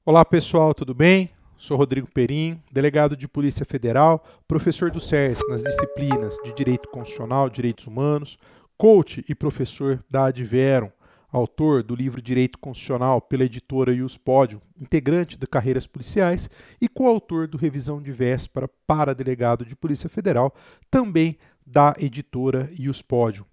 Olá pessoal, tudo bem? Sou Rodrigo Perim, delegado de Polícia Federal, professor do SERS nas disciplinas de Direito Constitucional, Direitos Humanos, coach e professor da Adverum, autor do livro Direito Constitucional pela editora Ius Pódio, integrante de Carreiras Policiais e coautor do Revisão de Véspera para delegado de Polícia Federal, também da editora Ius Pódio.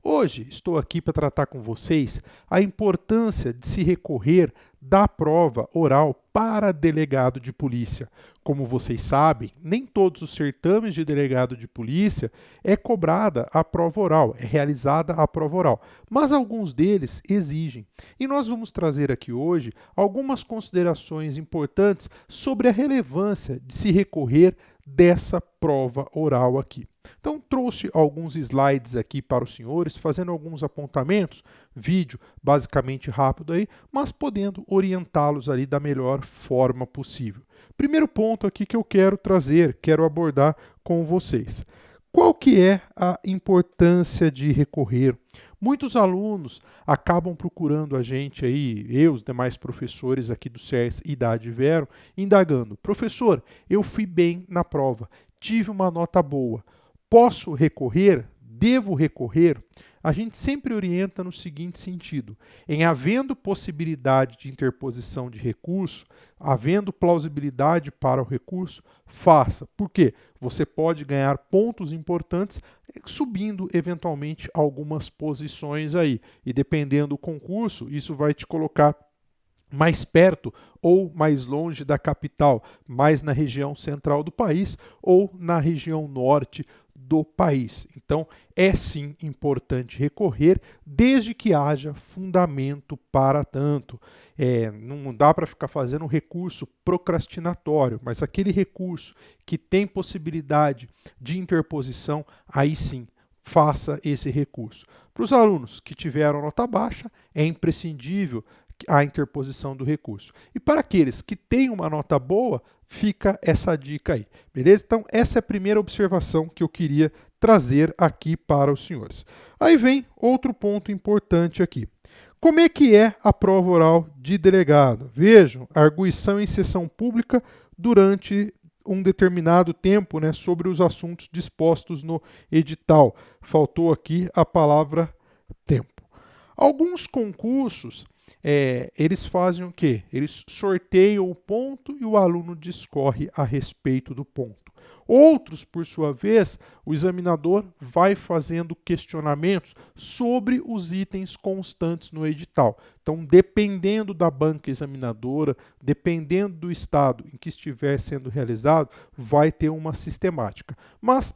Hoje estou aqui para tratar com vocês a importância de se recorrer da prova oral para delegado de polícia. Como vocês sabem, nem todos os certames de delegado de polícia é cobrada a prova oral, é realizada a prova oral, mas alguns deles exigem. E nós vamos trazer aqui hoje algumas considerações importantes sobre a relevância de se recorrer dessa prova oral aqui. Então trouxe alguns slides aqui para os senhores, fazendo alguns apontamentos, vídeo basicamente rápido aí, mas podendo orientá-los ali da melhor forma possível. Primeiro ponto aqui que eu quero trazer, quero abordar com vocês. Qual que é a importância de recorrer? Muitos alunos acabam procurando a gente aí, eu, os demais professores aqui do SERS e da Adverum, indagando: professor, eu fui bem na prova, tive uma nota boa, posso recorrer? Devo recorrer? A gente sempre orienta no seguinte sentido: em havendo possibilidade de interposição de recurso, havendo plausibilidade para o recurso, faça. Por quê? Você pode ganhar pontos importantes subindo eventualmente algumas posições aí. E dependendo do concurso, isso vai te colocar mais perto ou mais longe da capital, mais na região central do país ou na região norte do país. Então, é sim importante recorrer, desde que haja fundamento para tanto. Não dá para ficar fazendo um recurso procrastinatório, mas aquele recurso que tem possibilidade de interposição, aí sim, faça esse recurso. Para os alunos que tiveram nota baixa, é imprescindível a interposição do recurso. E para aqueles que têm uma nota boa, fica essa dica aí, beleza? Então, essa é a primeira observação que eu queria trazer aqui para os senhores. Aí vem outro ponto importante aqui. Como é que é a prova oral de delegado? Vejam, arguição em sessão pública durante um determinado tempo, né, sobre os assuntos dispostos no edital. Faltou aqui a palavra tempo. Alguns concursos eles fazem o quê? Eles sorteiam o ponto e o aluno discorre a respeito do ponto. Outros, por sua vez, o examinador vai fazendo questionamentos sobre os itens constantes no edital. Então, dependendo da banca examinadora, dependendo do estado em que estiver sendo realizado, vai ter uma sistemática. Mas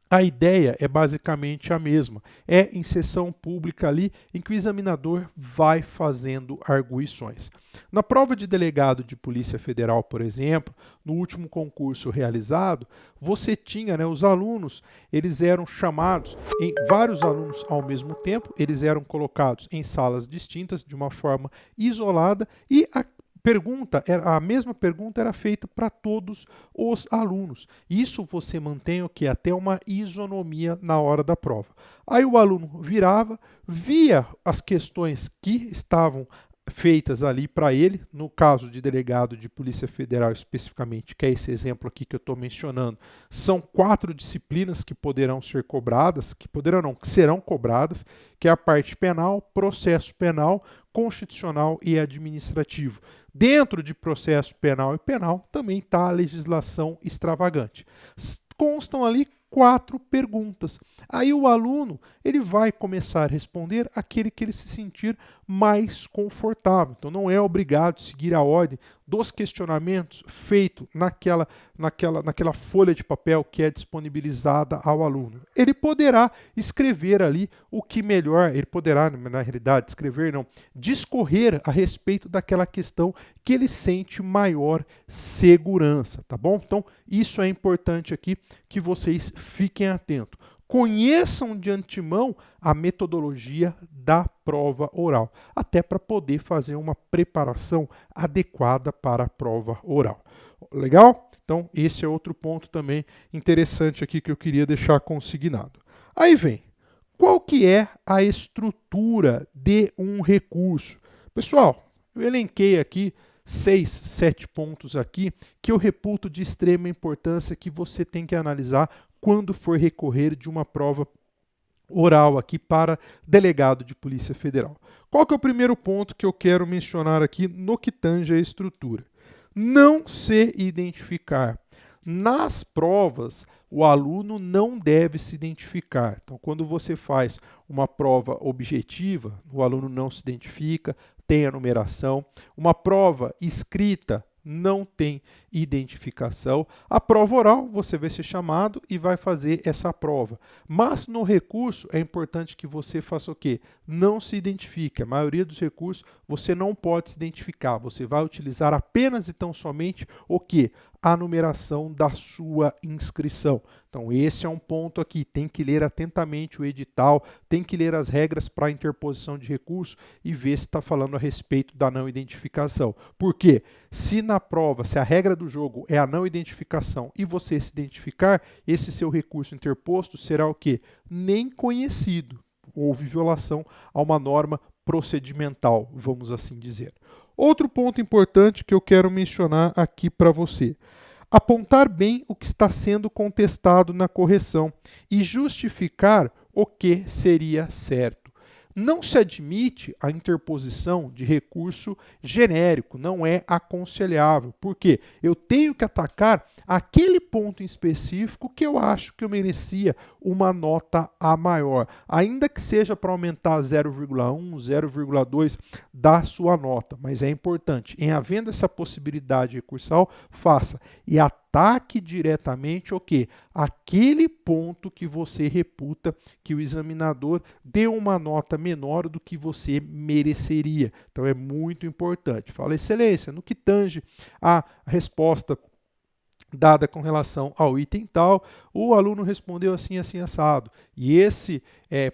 a ideia é basicamente a mesma. É em sessão pública ali em que o examinador vai fazendo arguições. Na prova de delegado de Polícia Federal, por exemplo, no último concurso realizado, você tinha, os alunos, eles eram chamados, vários alunos ao mesmo tempo, eles eram colocados em salas distintas, de uma forma isolada, e a mesma pergunta era feita para todos os alunos. Isso você mantém o que? Até uma isonomia na hora da prova. Aí o aluno virava, via as questões que estavam feitas ali para ele, no caso de delegado de Polícia Federal especificamente, que é esse exemplo aqui que eu estou mencionando, são 4 disciplinas que poderão ser cobradas, que serão cobradas, que é a parte penal, processo penal, constitucional e administrativo. Dentro de processo penal e penal também está a legislação extravagante. Constam ali 4 perguntas. Aí o aluno ele vai começar a responder aquele que ele se sentir mais confortável. Então não é obrigado a seguir a ordem dos questionamentos feito naquela folha de papel que é disponibilizada ao aluno. Ele poderá escrever ali o que melhor, ele poderá, na realidade, discorrer a respeito daquela questão que ele sente maior segurança, tá bom? Então, isso é importante aqui que vocês fiquem atentos. Conheçam de antemão a metodologia da prova oral, até para poder fazer uma preparação adequada para a prova oral. Legal? Então, esse é outro ponto também interessante aqui que eu queria deixar consignado. Aí vem, qual que é a estrutura de um recurso? Pessoal, eu elenquei aqui 6, 7 pontos aqui que eu reputo de extrema importância que você tem que analisar quando for recorrer de uma prova oral aqui para delegado de Polícia Federal. Qual que é o primeiro ponto que eu quero mencionar aqui no que tange a estrutura? Não se identificar. Nas provas, o aluno não deve se identificar. Então, quando você faz uma prova objetiva, o aluno não se identifica, tem a numeração. Uma prova escrita não tem identificação. A prova oral, você vai ser chamado e vai fazer essa prova. Mas no recurso, é importante que você faça o quê? Não se identifique. A maioria dos recursos, você não pode se identificar. Você vai utilizar apenas e tão somente o quê? A numeração da sua inscrição. Então, esse é um ponto aqui. Tem que ler atentamente o edital, tem que ler as regras para interposição de recurso e ver se está falando a respeito da não identificação. Por quê? Se na prova, se a regra do jogo é a não identificação e você se identificar, esse seu recurso interposto será o quê? Nem conhecido. Houve violação a uma norma procedimental, vamos assim dizer. Outro ponto importante que eu quero mencionar aqui para você. Apontar bem o que está sendo contestado na correção e justificar o que seria certo. Não se admite a interposição de recurso genérico, não é aconselhável. Por quê? Eu tenho que atacar aquele ponto em específico que eu acho que eu merecia uma nota A maior, ainda que seja para aumentar 0,1, 0,2 da sua nota. Mas é importante, em havendo essa possibilidade recursal, faça e ataque diretamente o quê? Aquele ponto que você reputa que o examinador deu uma nota menor do que você mereceria. Então é muito importante. Fala, excelência, no que tange a resposta dada com relação ao item tal, o aluno respondeu assim, assim, assado. E esse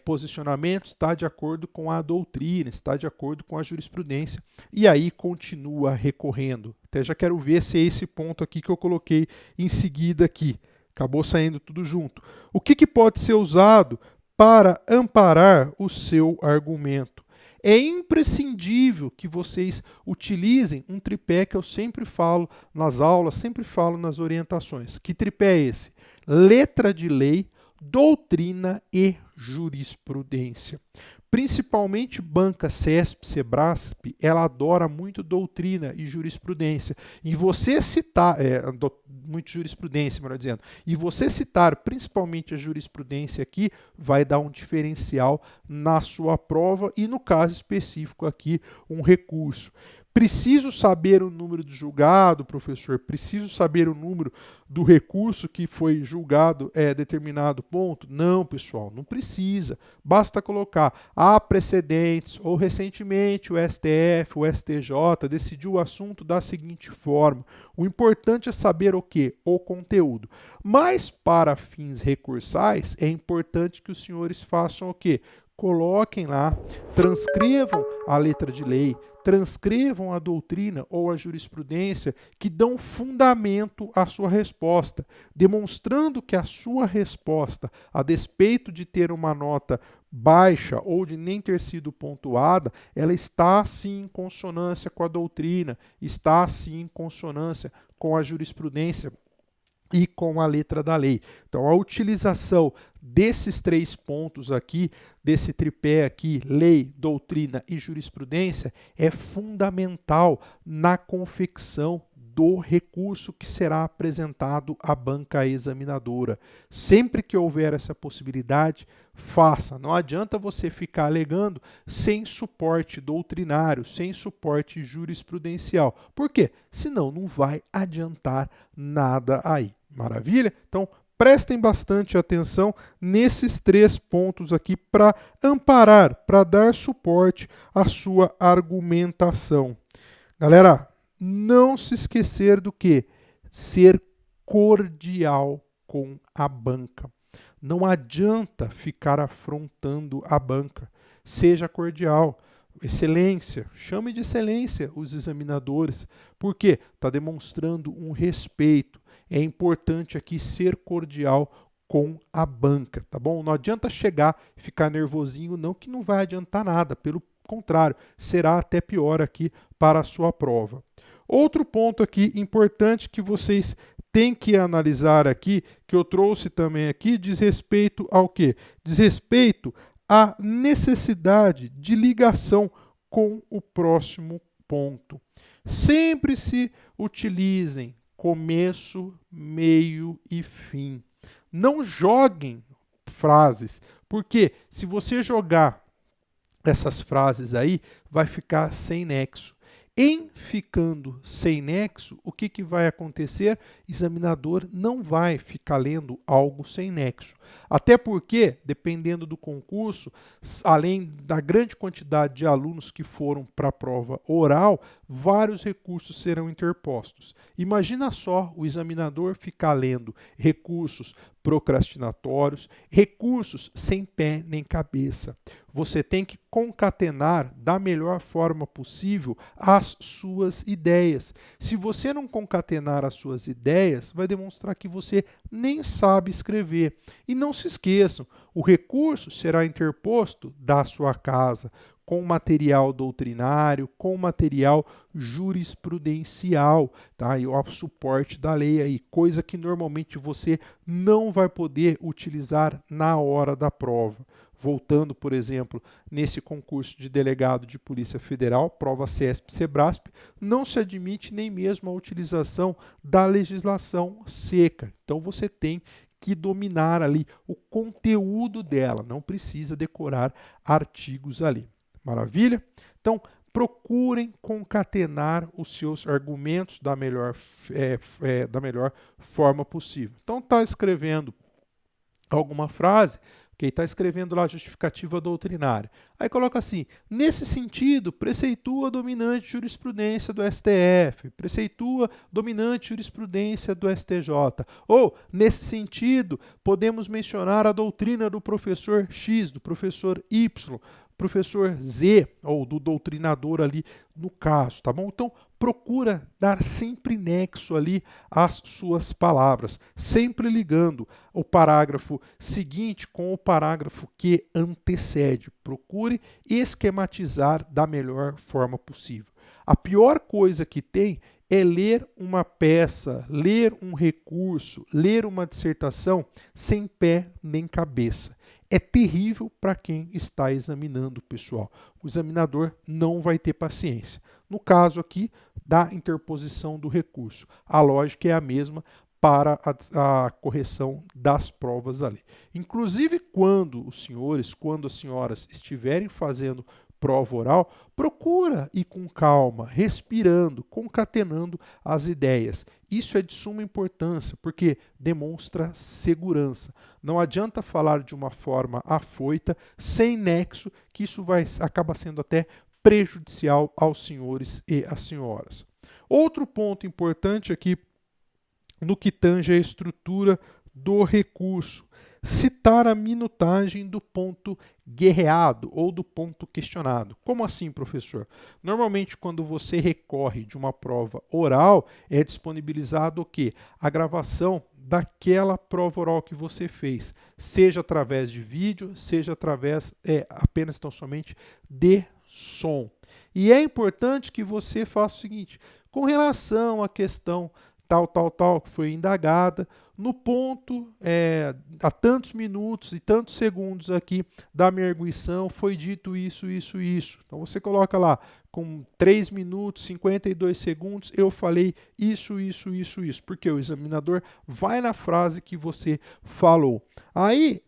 posicionamento está de acordo com a doutrina, está de acordo com a jurisprudência. E aí continua recorrendo. Até já quero ver se é esse ponto aqui que eu coloquei em seguida aqui. Acabou saindo tudo junto. O que pode ser usado para amparar o seu argumento? É imprescindível que vocês utilizem um tripé que eu sempre falo nas aulas, sempre falo nas orientações. Que tripé é esse? Letra de lei, doutrina e jurisprudência. Principalmente banca CESP, Sebrasp, ela adora muito doutrina e jurisprudência. E você citar, muito jurisprudência, melhor dizendo, e você citar principalmente a jurisprudência aqui, vai dar um diferencial na sua prova e no caso específico aqui, um recurso. Preciso saber o número do julgado, professor? Preciso saber o número do recurso que foi julgado determinado ponto? Não, pessoal, não precisa. Basta colocar há precedentes ou recentemente o STF, o STJ decidiu o assunto da seguinte forma. O importante é saber o quê? O conteúdo. Mas para fins recursais é importante que os senhores façam o quê? Coloquem lá, transcrevam a letra de lei, transcrevam a doutrina ou a jurisprudência que dão fundamento à sua resposta, demonstrando que a sua resposta, a despeito de ter uma nota baixa ou de nem ter sido pontuada, ela está sim em consonância com a doutrina, está sim em consonância com a jurisprudência e com a letra da lei. Então, a utilização desses 3 pontos aqui, desse tripé aqui, lei, doutrina e jurisprudência, é fundamental na confecção do recurso que será apresentado à banca examinadora. Sempre que houver essa possibilidade, faça. Não adianta você ficar alegando sem suporte doutrinário, sem suporte jurisprudencial. Por quê? Senão não vai adiantar nada aí. Maravilha? Então, prestem bastante atenção nesses 3 pontos aqui para amparar, para dar suporte à sua argumentação. Galera, não se esquecer do que? Ser cordial com a banca. Não adianta ficar afrontando a banca. Seja cordial. Excelência, chame de excelência os examinadores. Por quê? Está demonstrando um respeito. É importante aqui ser cordial com a banca, tá bom? Não adianta chegar e ficar nervosinho, não, que não vai adiantar nada. Pelo contrário, será até pior aqui para a sua prova. Outro ponto aqui importante que vocês têm que analisar aqui, que eu trouxe também aqui, diz respeito ao quê? Diz respeito à necessidade de ligação com o próximo ponto. Sempre se utilizem começo, meio e fim. Não joguem frases, porque se você jogar essas frases aí, vai ficar sem nexo. Em ficando sem nexo, o que vai acontecer? O examinador não vai ficar lendo algo sem nexo. Até porque, dependendo do concurso, além da grande quantidade de alunos que foram para a prova oral, vários recursos serão interpostos. Imagina só o examinador ficar lendo recursos procrastinatórios, recursos sem pé nem cabeça. Você tem que concatenar da melhor forma possível as suas ideias. Se você não concatenar as suas ideias, vai demonstrar que você nem sabe escrever. E não se esqueçam, o recurso será interposto da sua casa, com material doutrinário, com material jurisprudencial, tá? E o suporte da lei aí, coisa que normalmente você não vai poder utilizar na hora da prova. Voltando, por exemplo, nesse concurso de delegado de Polícia Federal, prova CESP-SEBRASP, não se admite nem mesmo a utilização da legislação seca. Então você tem que dominar ali o conteúdo dela, não precisa decorar artigos ali. Maravilha? Então, procurem concatenar os seus argumentos da melhor forma possível. Então, está escrevendo alguma frase, ok? Está escrevendo lá justificativa doutrinária. Aí coloca assim, nesse sentido, preceitua dominante jurisprudência do STF, preceitua dominante jurisprudência do STJ. Ou, nesse sentido, podemos mencionar a doutrina do professor X, do professor Y, professor Z, ou do doutrinador ali no caso, tá bom? Então, procura dar sempre nexo ali às suas palavras, sempre ligando o parágrafo seguinte com o parágrafo que antecede. Procure esquematizar da melhor forma possível. A pior coisa que tem é ler uma peça, ler um recurso, ler uma dissertação sem pé nem cabeça. É terrível para quem está examinando, pessoal. O examinador não vai ter paciência. No caso aqui, da interposição do recurso. A lógica é a mesma para a correção das provas ali. Inclusive, quando os senhores, quando as senhoras estiverem fazendo prova oral, procura ir com calma, respirando, concatenando as ideias. Isso é de suma importância, porque demonstra segurança. Não adianta falar de uma forma afoita, sem nexo, que isso acaba sendo até prejudicial aos senhores e às senhoras. Outro ponto importante aqui, no que tange a estrutura do recurso, citar a minutagem do ponto guerreado ou do ponto questionado. Como assim, professor? Normalmente, quando você recorre de uma prova oral, é disponibilizado o quê? A gravação daquela prova oral que você fez, seja através de vídeo, seja através apenas tão somente de som. E é importante que você faça o seguinte, com relação à questão tal, que foi indagada, no ponto, há tantos minutos e tantos segundos aqui da minha arguição, foi dito isso. Então você coloca lá, com 3 minutos, 52 segundos, eu falei isso, porque o examinador vai na frase que você falou. Aí,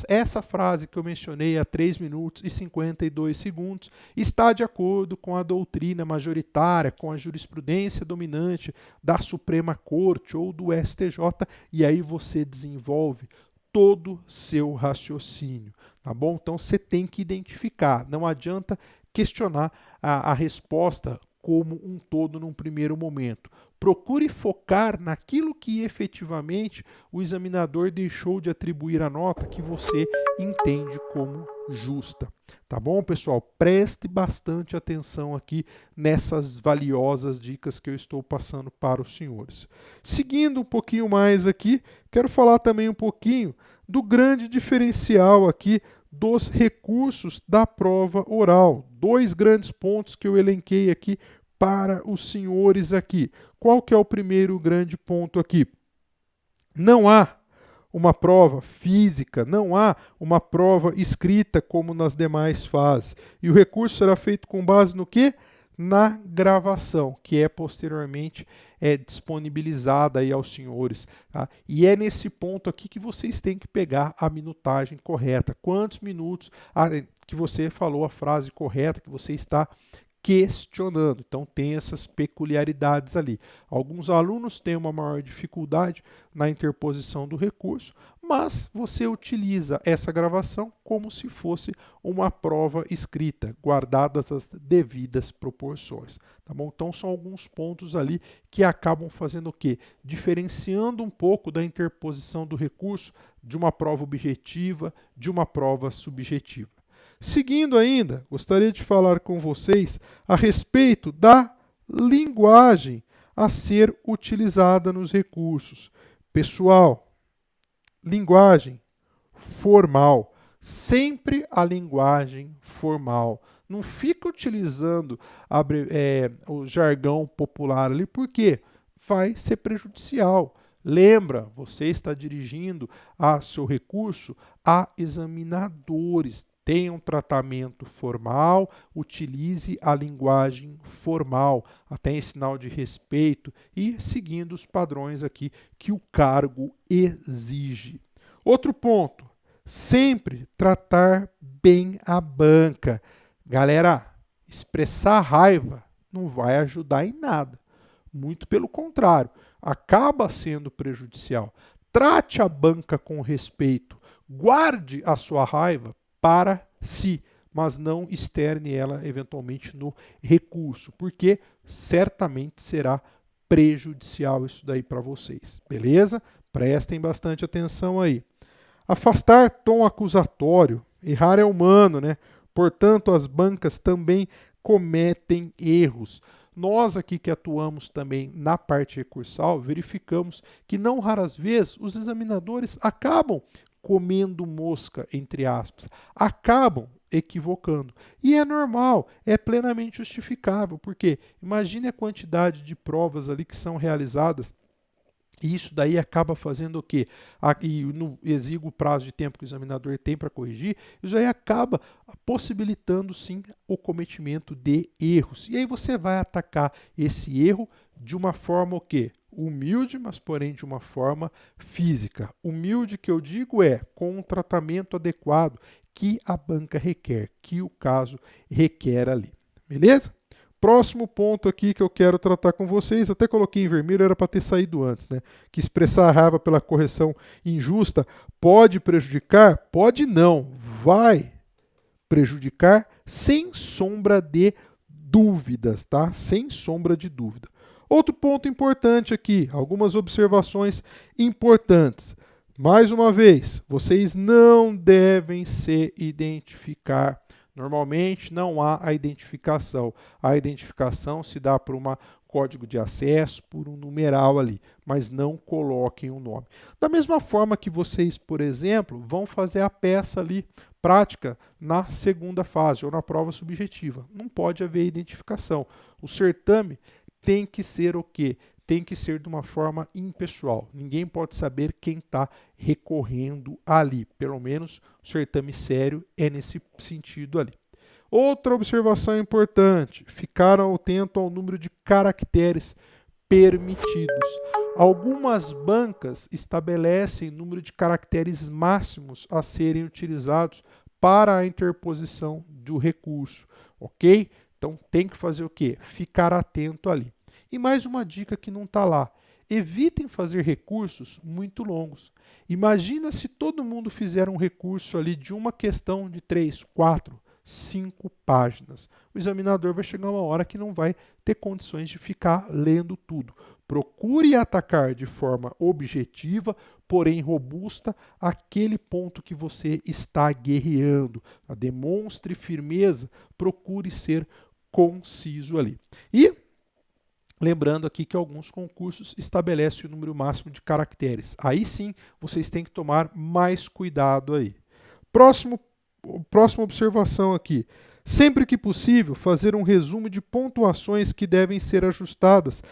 essa frase que eu mencionei há 3 minutos e 52 segundos está de acordo com a doutrina majoritária, com a jurisprudência dominante da Suprema Corte ou do STJ, e aí você desenvolve todo o seu raciocínio, tá bom? Então você tem que identificar, não adianta questionar a resposta como um todo num primeiro momento. Procure focar naquilo que efetivamente o examinador deixou de atribuir a nota que você entende como justa. Tá bom, pessoal? Preste bastante atenção aqui nessas valiosas dicas que eu estou passando para os senhores. Seguindo um pouquinho mais aqui, quero falar também um pouquinho do grande diferencial aqui dos recursos da prova oral. 2 grandes pontos que eu elenquei aqui para os senhores aqui. Qual que é o primeiro grande ponto aqui? Não há uma prova física, não há uma prova escrita como nas demais fases. E o recurso será feito com base no quê? Na gravação, que é posteriormente disponibilizada aí aos senhores. Tá? E é nesse ponto aqui que vocês têm que pegar a minutagem correta. Quantos minutos que você falou a frase correta, que você está questionando. Então tem essas peculiaridades ali. Alguns alunos têm uma maior dificuldade na interposição do recurso, mas você utiliza essa gravação como se fosse uma prova escrita, guardadas as devidas proporções. Tá bom? Então são alguns pontos ali que acabam fazendo o quê? Diferenciando um pouco da interposição do recurso de uma prova objetiva, de uma prova subjetiva. Seguindo ainda, gostaria de falar com vocês a respeito da linguagem a ser utilizada nos recursos. Pessoal, linguagem formal. Sempre a linguagem formal. Não fica utilizando o jargão popular ali, porque vai ser prejudicial. Lembra, você está dirigindo a seu recurso a examinadores. Tenha um tratamento formal, utilize a linguagem formal, até em sinal de respeito e seguindo os padrões aqui que o cargo exige. Outro ponto, sempre tratar bem a banca. Galera, expressar raiva não vai ajudar em nada. Muito pelo contrário, acaba sendo prejudicial. Trate a banca com respeito, guarde a sua raiva para si, mas não externe ela eventualmente no recurso, porque certamente será prejudicial isso daí para vocês, beleza? Prestem bastante atenção aí. Afastar tom acusatório, errar é humano, né? Portanto, as bancas também cometem erros. Nós aqui que atuamos também na parte recursal, verificamos que não raras vezes os examinadores acabam comendo mosca, entre aspas, acabam equivocando. E é normal, é plenamente justificável, porque imagine a quantidade de provas ali que são realizadas. E isso daí acaba fazendo o quê? E no exíguo prazo de tempo que o examinador tem para corrigir, isso aí acaba possibilitando sim o cometimento de erros. E aí você vai atacar esse erro de uma forma o quê? Humilde, mas porém de uma forma física. Humilde que eu digo é com um tratamento adequado que a banca requer, que o caso requer ali. Beleza? Próximo ponto aqui que eu quero tratar com vocês, até coloquei em vermelho, era para ter saído antes, né? Que expressar a raiva pela correção injusta pode prejudicar? Pode não, vai prejudicar sem sombra de dúvidas, tá? Sem sombra de dúvida. Outro ponto importante aqui, algumas observações importantes. Mais uma vez, vocês não devem se identificar. Normalmente não há a identificação. A identificação se dá por um código de acesso, por um numeral ali, mas não coloquem o nome. Da mesma forma que vocês, por exemplo, vão fazer a peça ali prática na segunda fase ou na prova subjetiva. Não pode haver identificação. O certame tem que ser o quê? Tem que ser de uma forma impessoal. Ninguém pode saber quem está recorrendo ali. Pelo menos o certame sério é nesse sentido ali. Outra observação importante: ficaram atentos ao número de caracteres permitidos. Algumas bancas estabelecem número de caracteres máximos a serem utilizados para a interposição do recurso, ok? Então tem que fazer o quê? Ficar atento ali. E mais uma dica que não está lá: evitem fazer recursos muito longos. Imagina se todo mundo fizer um recurso ali de uma questão de 3, 4, 5 páginas. O examinador vai chegar uma hora que não vai ter condições de ficar lendo tudo. Procure atacar de forma objetiva, porém robusta, aquele ponto que você está guerreando. Demonstre firmeza, procure ser conciso ali. E lembrando aqui que alguns concursos estabelecem o número máximo de caracteres. Aí sim, vocês têm que tomar mais cuidado aí. Próxima observação aqui. Sempre que possível, fazer um resumo de pontuações que devem ser ajustadas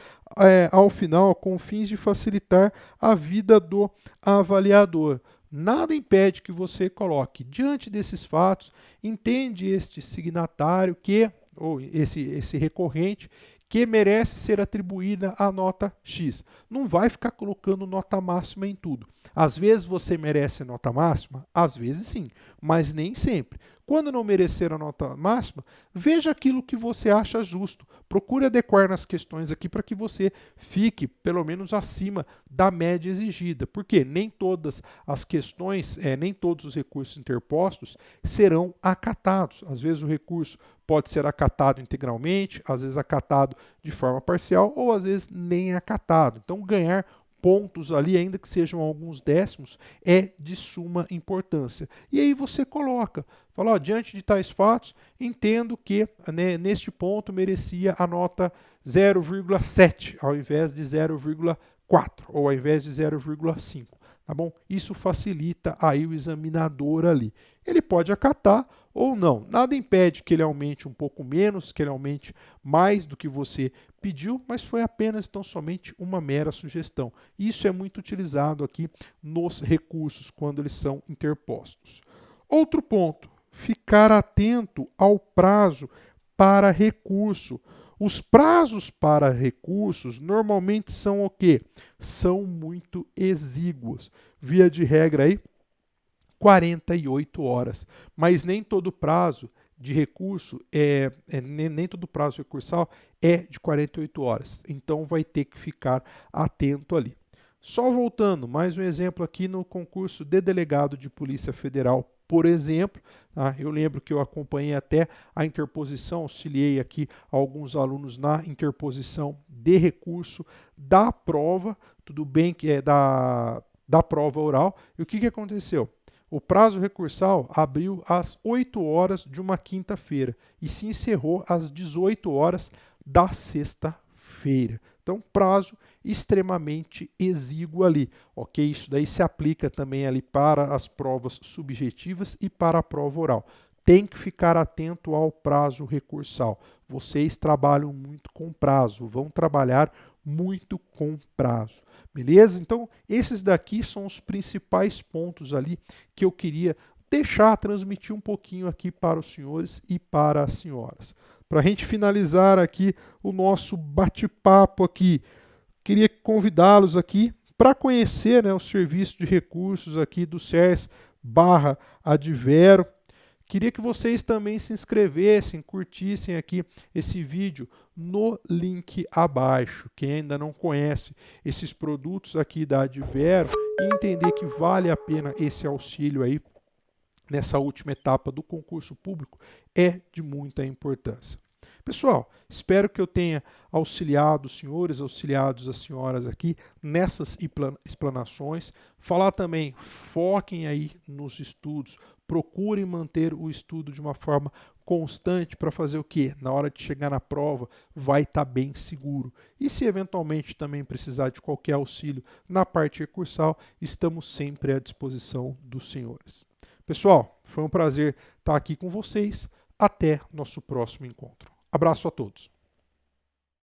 ao final com fins de facilitar a vida do avaliador. Nada impede que você coloque, diante desses fatos, entende este signatário ou esse recorrente, que merece ser atribuída a nota X. Não vai ficar colocando nota máxima em tudo. Às vezes você merece nota máxima, às vezes sim, mas nem sempre. Quando não merecer a nota máxima, veja aquilo que você acha justo. Procure adequar nas questões aqui para que você fique pelo menos acima da média exigida. Porque nem todas as questões, nem todos os recursos interpostos serão acatados. Às vezes o recurso pode ser acatado integralmente, às vezes acatado de forma parcial ou às vezes nem acatado. Então ganhar pontos ali, ainda que sejam alguns décimos, é de suma importância. E aí você coloca, fala, ó, diante de tais fatos, entendo que neste ponto merecia a nota 0,7 ao invés de 0,4 ou ao invés de 0,5. Tá bom? Isso facilita aí o examinador ali. Ele pode acatar ou não. Nada impede que ele aumente um pouco menos, que ele aumente mais do que você pediu, mas foi apenas então somente uma mera sugestão. Isso é muito utilizado aqui nos recursos quando eles são interpostos. Outro ponto, ficar atento ao prazo para recurso. Os prazos para recursos normalmente são o quê? São muito exíguos. Via de regra aí, 48 horas. Mas nem todo prazo de recurso nem todo prazo recursal é de 48 horas. Então vai ter que ficar atento ali. Só voltando, mais um exemplo aqui no concurso de delegado de Polícia Federal, por exemplo, tá? Eu lembro que eu acompanhei até a interposição, auxiliei aqui alguns alunos na interposição de recurso da prova, tudo bem que é da prova oral. E o que aconteceu? O prazo recursal abriu às 8 horas de uma quinta-feira e se encerrou às 18 horas da sexta-feira. Então, prazo extremamente exíguo ali, ok? Isso daí se aplica também ali para as provas subjetivas e para a prova oral. Tem que ficar atento ao prazo recursal. Vocês trabalham muito com prazo, vão trabalhar muito com prazo, beleza? Então, esses daqui são os principais pontos ali que eu queria transmitir um pouquinho aqui para os senhores e para as senhoras. Para a gente finalizar aqui o nosso bate-papo aqui, queria convidá-los aqui para conhecer, o serviço de recursos aqui do CERS/Advero. Queria que vocês também se inscrevessem, curtissem aqui esse vídeo no link abaixo. Quem ainda não conhece esses produtos aqui da Advero e entender que vale a pena esse auxílio aí nessa última etapa do concurso público é de muita importância. Pessoal, espero que eu tenha auxiliado os senhores, auxiliado as senhoras aqui nessas explanações. Falar também, foquem aí nos estudos, procurem manter o estudo de uma forma constante para fazer o quê? Na hora de chegar na prova, vai estar bem seguro. E se eventualmente também precisar de qualquer auxílio na parte recursal, estamos sempre à disposição dos senhores. Pessoal, foi um prazer estar aqui com vocês. Até nosso próximo encontro. Abraço a todos.